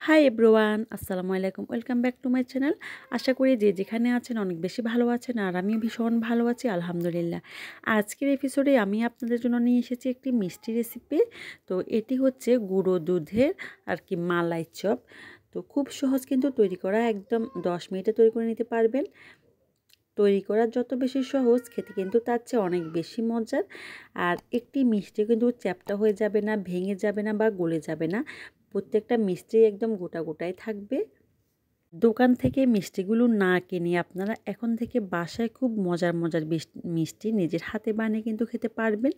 High everyone, আসসালামু আলাইকুম। Welcome back to my channel. আশা করি যে যেখানে আছেন অনেক বেশি ভালো আছেন, আর আমিও ভীষণ ভালো আছি আলহামদুলিল্লাহ। আজকের এপিসোডে আমি আপনাদের জন্য নিয়ে এসেছি একটি মিষ্টি রেসিপি। তো এটি হচ্ছে গুঁড়ো দুধের আর কি মালাই চপ। তো খুব সহজ কিন্তু তৈরি করা, একদম 10 মিনিটে তৈরি করে নিতে পারবেন। তৈরি করা যত বেশি সহজ, খেতে কিন্তু তার চেয়ে অনেক বেশি মজার। আর একটি মিষ্টি কিন্তু চ্যাপ্টা হয়ে যাবে না, ভেঙে যাবে না বা গলে যাবে না। প্রত্যেকটা মিষ্টি একদম গোটা গোটাই থাকবে। দোকান থেকে মিষ্টিগুলো না কিনে আপনারা এখন থেকে বাসায় খুব মজার মজার মিষ্টি নিজের হাতে বানিয়ে কিন্তু খেতে পারবেন।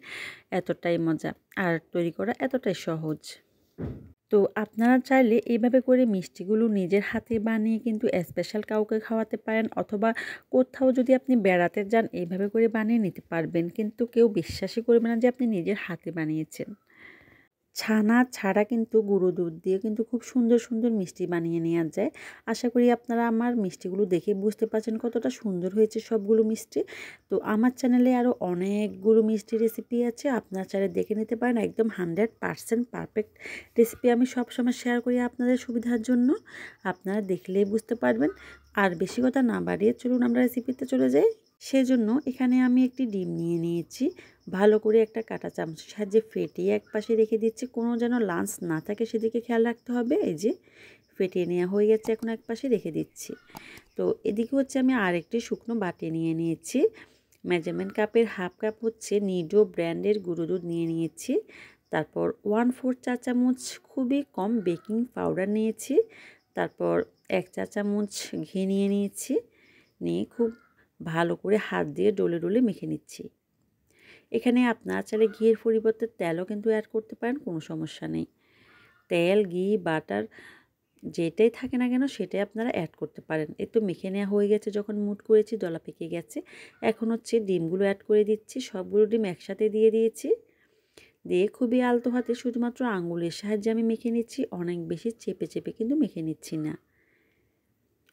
এতটাই মজা, আর তৈরি করা এতটাই সহজ। তো আপনারা চাইলে এইভাবে করে মিষ্টিগুলো নিজের হাতে বানিয়ে কিন্তু স্পেশাল কাউকে খাওয়াতে পারেন, অথবা কোথাও যদি আপনি বেড়াতে যান এইভাবে করে বানিয়ে নিতে পারবেন, কিন্তু কেউ বিশ্বাসই করবে না যে আপনি নিজের হাতে বানিয়েছেন। ছানা ছাড়া কিন্তু গুঁড়ো দুধ দিয়ে কিন্তু খুব সুন্দর সুন্দর মিষ্টি বানিয়ে নেওয়া যায়। আশা করি আপনারা আমার মিষ্টিগুলো দেখে বুঝতে পারছেন কতটা সুন্দর হয়েছে সবগুলো মিষ্টি। তো আমার চ্যানেলে আরও অনেকগুলো মিষ্টি রেসিপি আছে, আপনারা চাইলে দেখে নিতে পারেন। একদম 100% পারফেক্ট রেসিপি আমি সবসময় শেয়ার করি আপনাদের সুবিধার জন্য। আপনারা দেখলেই বুঝতে পারবেন। আর বেশি কথা না বাড়িয়ে চলুন আমরা রেসিপিতে চলে যাই। সেজন্য এখানে আমি একটি ডিম নিয়ে নিয়েছি। ভালো করে একটা কাঁটা চামচের সাহায্যে ফেটিয়ে একপাশে রেখে দিচ্ছি, কোনো যেন লাঞ্চ না থাকে সেদিকে খেয়াল রাখতে হবে। এই যে ফেটিয়ে নেওয়া হয়ে গেছে, এখন একপাশে রেখে দিচ্ছি। তো এদিকে হচ্ছে আমি আরেকটি শুকনো বাটি নিয়ে নিয়েছি। মেজারমেন্ট কাপের হাফ কাপ হচ্ছে নিডো ব্র্যান্ডের গুঁড়ো দুধ নিয়ে নিয়েছি। তারপর 1/4 চা চামচ খুবই কম বেকিং পাউডার নিয়েছি। তারপর 1 চা চামচ ঘি নিয়ে নিয়েছি। নিয়ে খুব ভালো করে হাত দিয়ে ডলে ডলে মেখে নিচ্ছি। এখানে আপনারা চাইলে ঘিয়ের পরিবর্তে তেলও কিন্তু অ্যাড করতে পারেন, কোনো সমস্যা নেই। তেল, ঘি, বাটার যেটাই থাকে না কেন সেটাই আপনারা অ্যাড করতে পারেন। এই তো মেখে নেওয়া হয়ে গেছে, যখন মুট করেছি দলা পেকে গেছে। এখন হচ্ছে ডিমগুলো অ্যাড করে দিচ্ছি। সবগুলো ডিম একসাথে দিয়ে দিয়েছি। দিয়ে খুবই আলতো হাতে শুধুমাত্র আঙুলের সাহায্যে আমি মেখে নিচ্ছি। অনেক বেশি চেপে চেপে কিন্তু মেখে নিচ্ছি না।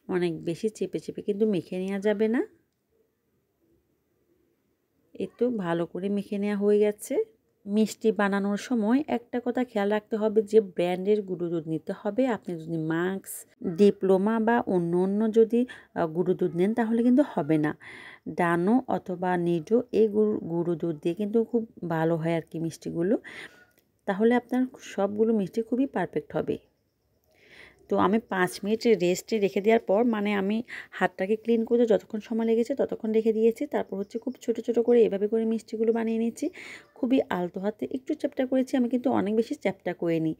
অনেক বেশি চেপে চেপে কিন্তু মেখে নেওয়া যাবে না। এই তো ভালো করে মেখে নেওয়া হয়ে গেছে। মিষ্টি বানানোর সময় একটা কথা খেয়াল রাখতে হবে যে ব্র্যান্ডের গুঁড়ো দুধ নিতে হবে। আপনি যদি মাক্স, ডিপ্লোমা বা অন্য অন্য যদি গুঁড়ো দুধ নেন তাহলে কিন্তু হবে না। ডানো অথবা নিডো এই গুঁড়ো দুধ দিয়ে কিন্তু খুব ভালো হয় আর কি মিষ্টিগুলো। তাহলে আপনার সবগুলো মিষ্টি খুবই পারফেক্ট হবে। তো আমি 5 মিনিট রেস্টে রেখে দেওয়ার পর, মানে আমি হাতটাকে ক্লিন করতে যতক্ষণ সময় লেগেছে ততক্ষণ রেখে দিয়েছি। তারপর হচ্ছে খুব ছোট ছোট করে এভাবে করে মিষ্টিগুলো বানিয়ে নিয়েছি। খুবই আলতো হাতে একটু চ্যাপ্টা করেছি, আমি কিন্তু অনেক বেশি চ্যাপ্টা করিনি,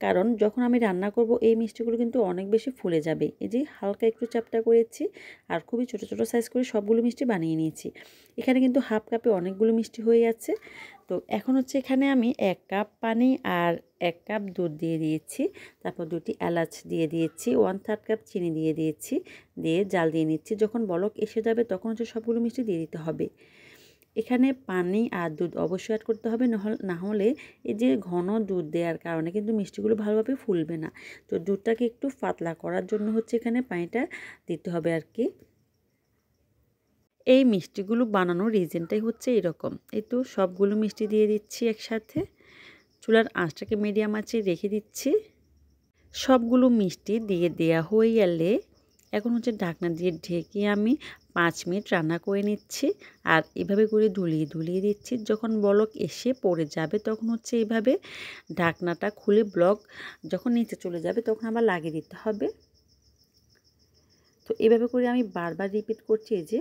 কারণ যখন আমি রান্না করব এই মিষ্টিগুলো কিন্তু অনেক বেশি ফুলে যাবে। এই যে হালকা একটু চ্যাপ্টা করেছি, আর খুবই ছোট ছোট সাইজ করে সবগুলো মিষ্টি বানিয়ে নিয়েছি। এখানে কিন্তু হাফ কাপে অনেকগুলো মিষ্টি হয়ে যাচ্ছে। তো এখন হচ্ছে এখানে আমি 1 কাপ পানি আর 1 কাপ দুধ দিয়ে দিয়েছি। তারপর 2টি এলাচ দিয়ে দিয়েছি, 1/3 কাপ চিনি দিয়ে দিয়েছি। দিয়ে জাল দিয়ে নিচ্ছি। যখন বলক এসে যাবে তখন হচ্ছে সবগুলো মিষ্টি দিয়ে দিতে হবে। এখানে পানি আর দুধ অবশ্যই অ্যাড করতে হবে, না হলে এই যে ঘন দুধ দেওয়ার কারণে কিন্তু মিষ্টিগুলো ভালোভাবে ফুলবে না। তো দুধটাকে একটু পাতলা করার জন্য হচ্ছে এখানে পানিটা দিতে হবে আর কি। এই মিষ্টিগুলো বানানোর রিজনটাই হচ্ছে এরকম। এই তো সবগুলো মিষ্টি দিয়ে দিচ্ছি একসাথে। চুলার আঁচটাকে মিডিয়াম আঁচে রেখে দিচ্ছি। সবগুলো মিষ্টি দিয়ে দেয়া হয়ে গেলে এখন হচ্ছে ঢাকনা দিয়ে ঢেকে আমি 5 মিনিট রান্না করে নিচ্ছি। আর এভাবে করে ধুলিয়ে ধুলিয়ে দিচ্ছি। যখন বলক এসে পড়ে যাবে তখন হচ্ছে এইভাবে ঢাকনাটা খুলে ব্লক যখন নিচে চলে যাবে তখন আবার লাগিয়ে দিতে হবে। তো এভাবে করে আমি বারবার রিপিট করছি। এই যে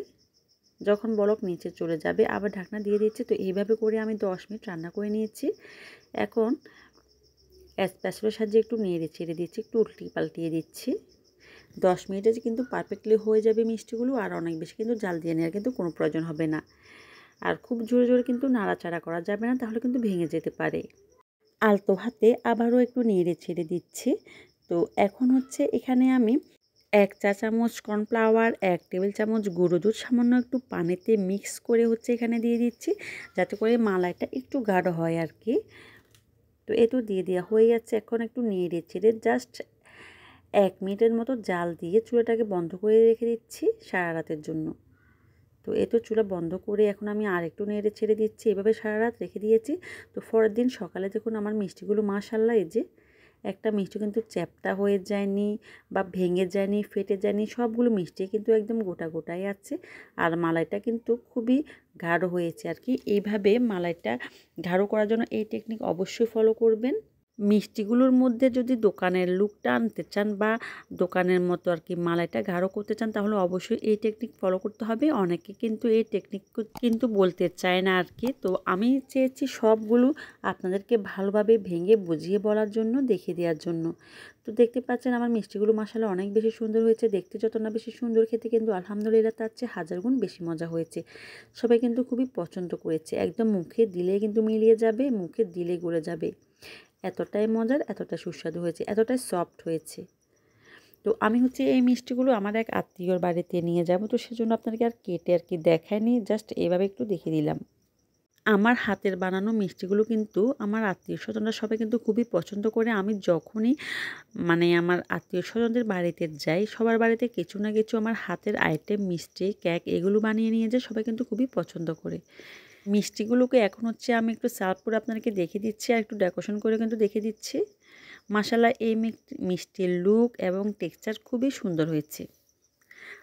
যখন বলক নিচে চলে যাবে আবার ঢাকনা দিয়ে দিচ্ছি। তো এইভাবে করে আমি 10 মিনিট রান্না করে নিয়েছি। এখন স্প্যাচুলার সাহায্যে একটু নেড়ে ছেড়ে দিচ্ছি, একটু উল্টিয়ে পাল্টিয়ে দিচ্ছি। 10 মিনিটে কিন্তু পারফেক্টলি হয়ে যাবে মিষ্টিগুলো। আর অনেক বেশি কিন্তু জাল দিয়ে নেওয়ার কিন্তু কোনো প্রয়োজন হবে না। আর খুব জোরে জোরে কিন্তু নাড়াচাড়া করা যাবে না, তাহলে কিন্তু ভেঙে যেতে পারে। আলতো হাতে আবারও একটু নেড়ে ছেড়ে দিচ্ছি। তো এখন হচ্ছে এখানে আমি 1 চা চামচ কর্নফ্লাওয়ার, 1 টেবিল চামচ গুঁড়ো দুধ সামান্য একটু পানিতে মিক্স করে হচ্ছে এখানে দিয়ে দিচ্ছি, যাতে করে মালাইটা একটু গাঢ় হয় আর কি। তো এই তো দিয়ে দেওয়া হয়ে যাচ্ছে। এখন একটু নেড়ে ছেড়ে জাস্ট 1 মিনিটের মতো জাল দিয়ে চুলাটাকে বন্ধ করে রেখে দিচ্ছি সারা রাতের জন্য। তো এই তো চুলা বন্ধ করে এখন আমি আরেকটু নেড়ে ছেড়ে দিচ্ছি। এভাবে সারা রাত রেখে দিয়েছি। তো পরের দিন সকালে দেখুন আমার মিষ্টিগুলো মাশাআল্লাহ এই যে একটা মিষ্টি কিন্তু চ্যাপ্টা হয়ে যায়নি বা ভেঙে যায়নি, ফেটে যায়নি, সবগুলো মিষ্টি কিন্তু একদম গোটা গোটাই আছে। আর মালাইটা কিন্তু খুবই গাঢ় হয়েছে আর কি। এইভাবে মালাইটা গাঢ় করার জন্য এই টেকনিক অবশ্যই ফলো করবেন। মিষ্টিগুলোর মধ্যে যদি দোকানের লুকটা আনতে চান বা দোকানের মতো আর কি মালাইটা গাঢ় করতে চান, তাহলে অবশ্যই এই টেকনিক ফলো করতে হবে। অনেকে কিন্তু এই টেকনিক কিন্তু বলতে চায় না আর কি। তো আমি চেয়েছি সবগুলো আপনাদেরকে ভালোভাবে ভেঙে বুঝিয়ে বলার জন্য, দেখিয়ে দেওয়ার জন্য। তো দেখতে পাচ্ছেন আমার মিষ্টিগুলো মাশাআল্লাহ অনেক বেশি সুন্দর হয়েছে। দেখতে যত না বেশি সুন্দর, খেতে কিন্তু আলহামদুলিল্লাহ তার চেয়ে হাজার গুণ বেশি মজা হয়েছে। সবাই কিন্তু খুবই পছন্দ করেছে। একদম মুখে দিলেই কিন্তু মিলিয়ে যাবে, মুখে দিলেই গলে যাবে। এতটাই মজার, এতটাই সুস্বাদু হয়েছে, এতটাই সফট হয়েছে। তো আমি এই মিষ্টিগুলো আমার এক আত্মীয়র বাড়িতে নিয়ে যাব। তো সেজন্য আপনাদেরকে আর কেটে আর কি দেখাইনি, জাস্ট এভাবে একটু দেখিয়ে দিলাম। আমার হাতের বানানো মিষ্টিগুলো কিন্তু আমার আত্মীয়-স্বজনরা সবাই কিন্তু খুবই পছন্দ করে। আমি যখনই আমার আত্মীয়-স্বজনদের বাড়িতে যাই, সবার বাড়িতে কিছু না কিছু আমার হাতের আইটেম, মিষ্টি, কেক এগুলো বানিয়ে নিয়ে যাই। সবাই কিন্তু খুবই পছন্দ করে। মিষ্টিগুলোকে এখন আমি একটু সার্ভ করে আপনাদেরকে দেখিয়ে দিচ্ছি আর একটু ডেকোরেশন করে কিন্তু দেখিয়ে দিচ্ছি। মাশাআল্লাহ এই মিষ্টির লুক এবং টেক্সচার খুবই সুন্দর হয়েছে।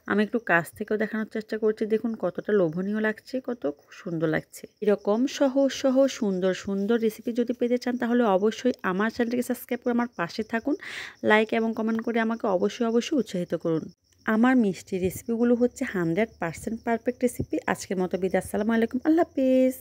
আমি একটু কাছ থেকেও দেখানোর চেষ্টা করছি। দেখুন কতটা লোভনীয় লাগছে, কত সুন্দর লাগছে। এরকম সহজ সহজ সুন্দর সুন্দর রেসিপি যদি পেতে চান, তাহলে অবশ্যই আমার চ্যানেলটিকে সাবস্ক্রাইব করে আমার পাশে থাকুন। লাইক এবং কমেন্ট করে আমাকে অবশ্যই উৎসাহিত করুন। আমার মিষ্টি রেসিপিগুলো 100% পারফেক্ট রেসিপি। আজকের মতো বিদায়। আসসালামু আলাইকুম। আল্লাহ হাফেজ।